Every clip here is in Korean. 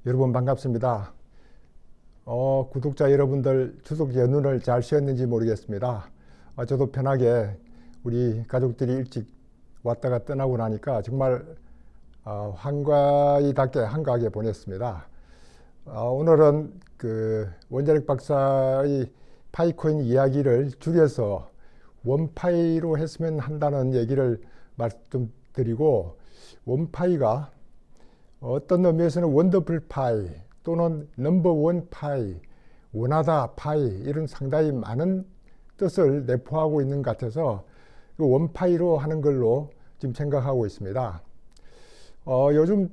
여러분 반갑습니다. 구독자 여러분들 추석 연휴를 잘 쉬었는지 모르겠습니다. 저도 편하게 우리 가족들이 일찍 왔다가 떠나고 나니까 정말 한가위답게 한가하게 보냈습니다. 오늘은 그 원자력 박사의 파이코인 이야기를 줄여서 원파이로 했으면 한다는 얘기를 말씀드리고, 원파이가 어떤 의미에서는 원더풀 파이 또는 넘버원 파이, 원하다 파이, 이런 상당히 많은 뜻을 내포하고 있는 것 같아서 그 원파이로 하는 걸로 지금 생각하고 있습니다. 요즘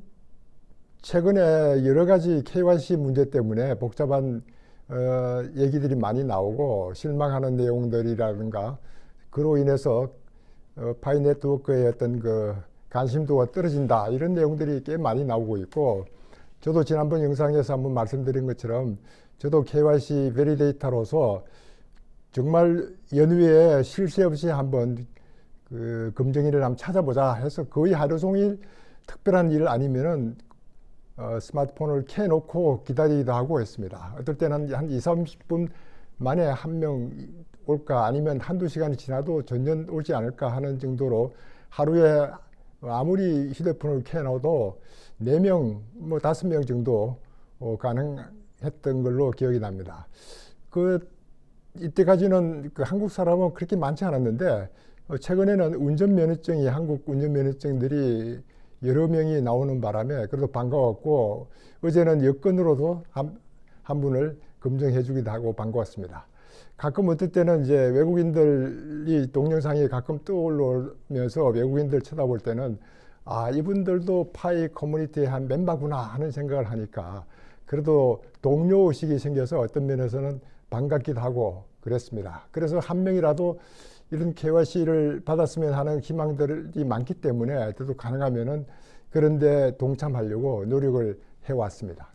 최근에 여러 가지 KYC 문제 때문에 복잡한 얘기들이 많이 나오고 실망하는 내용들이라든가, 그로 인해서 파이 네트워크의 어떤 그 관심도가 떨어진다, 이런 내용들이 꽤 많이 나오고 있고, 저도 지난번 영상에서 한번 말씀드린 것처럼 저도 KYC 베리데이터로서 정말 연휴에 쉴 새 없이 한번 그 검증일을 한번 찾아보자 해서 거의 하루 종일 특별한 일 아니면은 스마트폰을 켜놓고 기다리기도 하고 했습니다. 어떨 때는 한 20-30분 만에 한 명 올까, 아니면 한두 시간이 지나도 전혀 오지 않을까 하는 정도로 하루에 아무리 휴대폰을 켜놔도 4명, 뭐 5명 정도 가능했던 걸로 기억이 납니다. 이때까지는 그 한국 사람은 그렇게 많지 않았는데, 최근에는 운전면허증이, 한국 운전면허증들이 여러 명이 나오는 바람에 그래도 반가웠고, 어제는 여권으로도 한 분을 검증해 주기도 하고 반가웠습니다. 가끔 어떨 때는 이제 외국인들이 동영상이 가끔 떠오르면서 외국인들 쳐다볼 때는 이분들도 파이 커뮤니티의 한 멤버구나 하는 생각을 하니까 그래도 동료 의식이 생겨서 어떤 면에서는 반갑기도 하고 그랬습니다. 그래서 한 명이라도 이런 KYC를 받았으면 하는 희망들이 많기 때문에 저도 가능하면은 그런데 동참하려고 노력을 해왔습니다.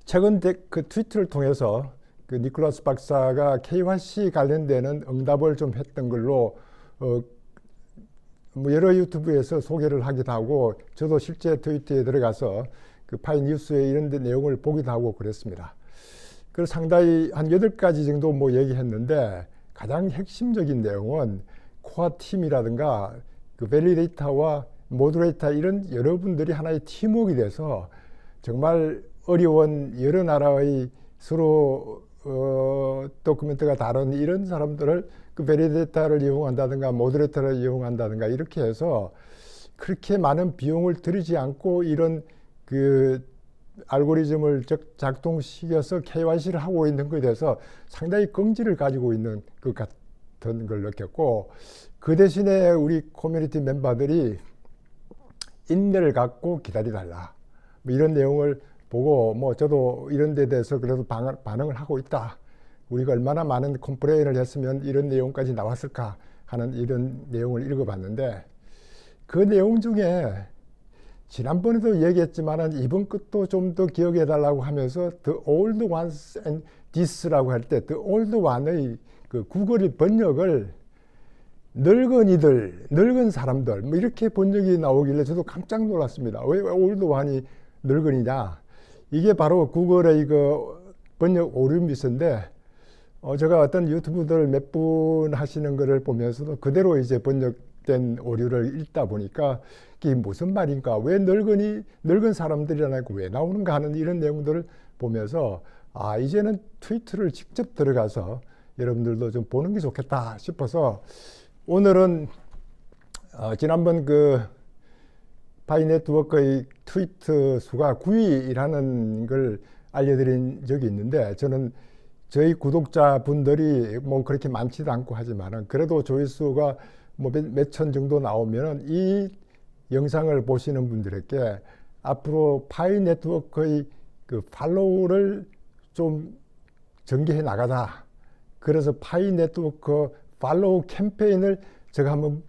최근 그 트위터를 통해서 그 니콜라스 박사가 KYC 관련되는 응답을 좀 했던 걸로 뭐 여러 유튜브에서 소개를 하기도 하고, 저도 실제 트위터에 들어가서 그 파이 뉴스에 이런 데 내용을 보기도 하고 그랬습니다. 그래서 상당히 한 8가지 정도 뭐 얘기했는데, 가장 핵심적인 내용은 코어 팀이라든가 그 밸리데이터와 모듈레이터, 이런 여러분들이 하나의 팀워크가 돼서 정말 어려운 여러 나라의 서로 도큐멘트가 다른 이런 사람들을 그 밸리데이터를 이용한다든가 모듈레이터를 이용한다든가 이렇게 해서 그렇게 많은 비용을 들이지 않고 이런 그 알고리즘을 작동시켜서 KYC를 하고 있는 것에 대해서 상당히 긍지를 가지고 있는 것 같은 걸 느꼈고, 그 대신에 우리 커뮤니티 멤버들이 인내를 갖고 기다려달라, 뭐 이런 내용을 보고, 뭐 저도 이런 데 대해서 그래도 반응을 하고 있다. 우리가 얼마나 많은 컴플레인을 했으면 이런 내용까지 나왔을까 하는 이런 내용을 읽어봤는데, 그 내용 중에 지난번에도 얘기했지만 이번 것도 좀 더 기억해 달라고 하면서 The Old Ones and This라고 할 때 The Old One의 그 구글의 번역을 늙은이들, 늙은 사람들, 뭐 이렇게 번역이 나오길래 저도 깜짝 놀랐습니다. 왜 Old One이 늙은이냐? 이게 바로 구글의 그 번역 오류 미스인데, 제가 어떤 유튜브들 몇 분 하시는 거를 보면서도 그대로 이제 번역된 오류를 읽다 보니까 이게 무슨 말인가, 왜 늙은 사람들이라는 거 왜 나오는가 하는 이런 내용들을 보면서 이제는 트위터를 직접 들어가서 여러분들도 좀 보는 게 좋겠다 싶어서, 오늘은 지난번 그 파이 네트워크의 트위터 수가 9위라는 걸 알려드린 적이 있는데, 저는 저희 구독자분들이 뭐 그렇게 많지도 않고 하지만은 그래도 조회수가 뭐 몇천 정도 나오면은 이 영상을 보시는 분들에게 앞으로 파이 네트워크의 그 팔로우를 좀 전개해 나가자. 그래서 파이 네트워크 팔로우 캠페인을 제가 한번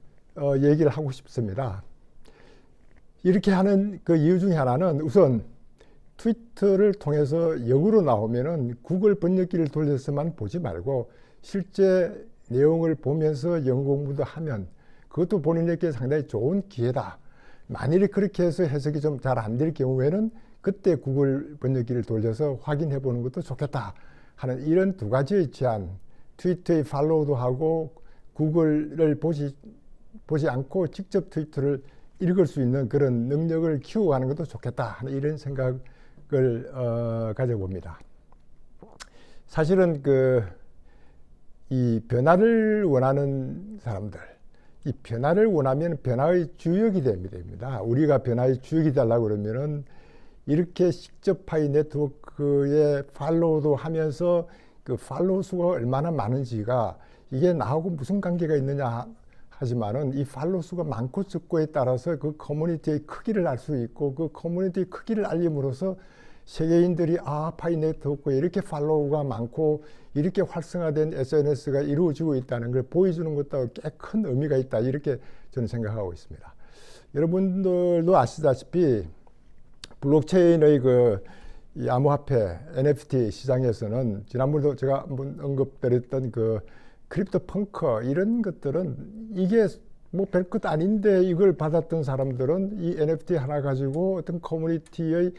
얘기를 하고 싶습니다. 이렇게 하는 그 이유 중에 하나는, 우선 트위터를 통해서 영어로 나오면은 구글 번역기를 돌려서만 보지 말고 실제 내용을 보면서 영어 공부도 하면 그것도 본인에게 상당히 좋은 기회다. 만일에 그렇게 해서 해석이 좀 잘 안 될 경우에는 그때 구글 번역기를 돌려서 확인해 보는 것도 좋겠다 하는 이런 두 가지의 제안, 트위터의 팔로우도 하고 구글을 보지 않고 직접 트위터를 읽을 수 있는 그런 능력을 키워가는 것도 좋겠다 하는 이런 생각을 가져봅니다. 사실은 이 변화를 원하는 사람들, 이 변화를 원하면 변화의 주역이 됩니다. 우리가 변화의 주역이 되려고 그러면은 이렇게 직접 파이 네트워크에 팔로우도 하면서 그 팔로우 수가 얼마나 많은지가 이게 나하고 무슨 관계가 있느냐 하지만은 이 팔로우 수가 많고 적고에 따라서 그 커뮤니티의 크기를 알 수 있고 그 커뮤니티의 크기를 알림으로써 세계인들이 파이 네트워크에 이렇게 팔로우가 많고 이렇게 활성화된 SNS가 이루어지고 있다는 걸 보여주는 것도 꽤 큰 의미가 있다 이렇게 저는 생각하고 있습니다. 여러분들도 아시다시피 블록체인의 이 암호화폐 NFT 시장에서는 지난번에도 제가 한번 언급드렸던 크립토 펑커 이런 것들은 이게 뭐 별것 아닌데 이걸 받았던 사람들은 이 NFT 하나 가지고 어떤 커뮤니티의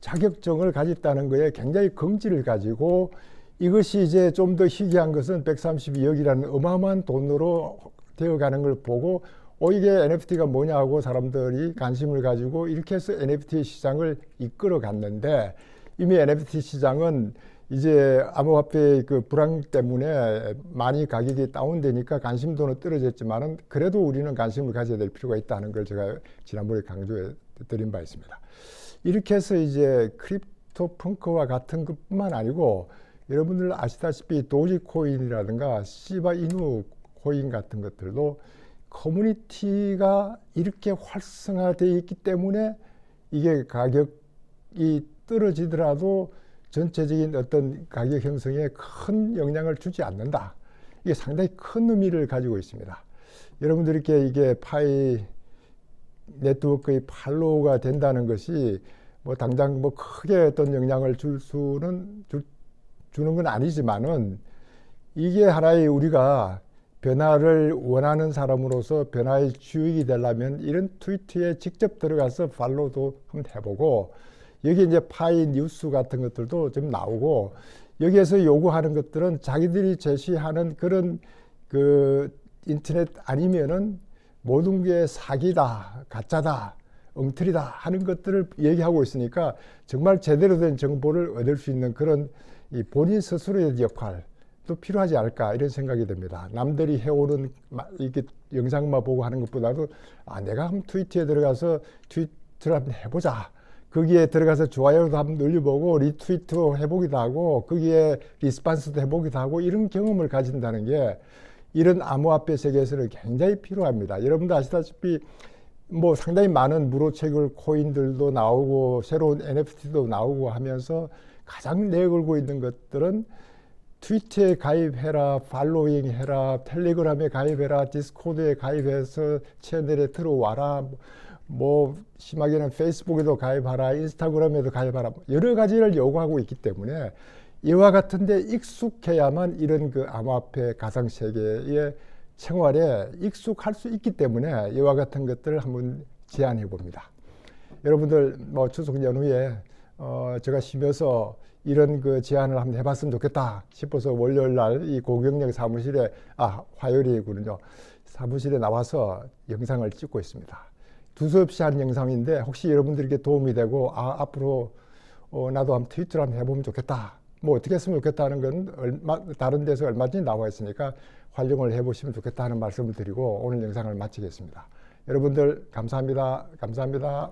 자격증을 가졌다는 거에 굉장히 긍지를 가지고 이것이 이제 좀 더 희귀한 것은 132억이라는 어마어마한 돈으로 되어가는 걸 보고 이게 NFT가 뭐냐고 사람들이 관심을 가지고 이렇게 해서 NFT 시장을 이끌어 갔는데 이미 NFT 시장은 이제 암호화폐의 불황 때문에 많이 가격이 다운되니까 관심도는 떨어졌지만은 그래도 우리는 관심을 가져야 될 필요가 있다는 걸 제가 지난번에 강조해 드린 바 있습니다. 이렇게 해서 이제 크립토 펑크와 같은 것뿐만 아니고 여러분들 아시다시피 도지코인이라든가 시바 이누 코인 같은 것들도 커뮤니티가 이렇게 활성화되어 있기 때문에 이게 가격이 떨어지더라도 전체적인 어떤 가격 형성에 큰 영향을 주지 않는다. 이게 상당히 큰 의미를 가지고 있습니다. 여러분들께 이게 파이 네트워크의 팔로우가 된다는 것이 뭐 당장 뭐 크게 어떤 영향을 주는 건 아니지만은 이게 하나의 우리가 변화를 원하는 사람으로서 변화의 주역이 되려면 이런 트위터에 직접 들어가서 팔로우도 한번 해보고 여기 이제 파이 뉴스 같은 것들도 좀 나오고 여기에서 요구하는 것들은 자기들이 제시하는 그런 인터넷 아니면은 모든 게 사기다, 가짜다, 엉터리다 하는 것들을 얘기하고 있으니까 정말 제대로 된 정보를 얻을 수 있는 그런 이 본인 스스로의 역할도 필요하지 않을까 이런 생각이 듭니다. 남들이 해오는 이렇게 영상만 보고 하는 것보다도 내가 한번 트위터에 들어가서 트위터를 한번 해보자. 거기에 들어가서 좋아요도 한번 눌려보고 리트위트 해보기도 하고 거기에 리스판스도 해보기도 하고 이런 경험을 가진다는 게 이런 암호화폐 세계에서는 굉장히 필요합니다. 여러분도 아시다시피 뭐 상당히 많은 무료채굴 코인들도 나오고 새로운 NFT도 나오고 하면서 가장 내걸고 있는 것들은 트위터에 가입해라, 팔로잉 해라, 텔레그램에 가입해라, 디스코드에 가입해서 채널에 들어와라, 뭐 심하게는 페이스북에도 가입하라, 인스타그램에도 가입하라, 여러 가지를 요구하고 있기 때문에 이와 같은데 익숙해야만 이런 암호화폐 가상세계의 생활에 익숙할 수 있기 때문에 이와 같은 것들을 한번 제안해 봅니다. 여러분들 뭐 추석 연휴에 제가 쉬면서 이런 제안을 한번 해봤으면 좋겠다 싶어서 월요일 날 이 고경영 사무실에 화요일이군요. 사무실에 나와서 영상을 찍고 있습니다. 두서없이 한 영상인데 혹시 여러분들에게 도움이 되고 앞으로 나도 한번 트위터를 한번 해보면 좋겠다. 뭐 어떻게 했으면 좋겠다 하는 건 다른 데서 얼마든지 나와 있으니까 활용을 해보시면 좋겠다 하는 말씀을 드리고 오늘 영상을 마치겠습니다. 여러분들 감사합니다. 감사합니다.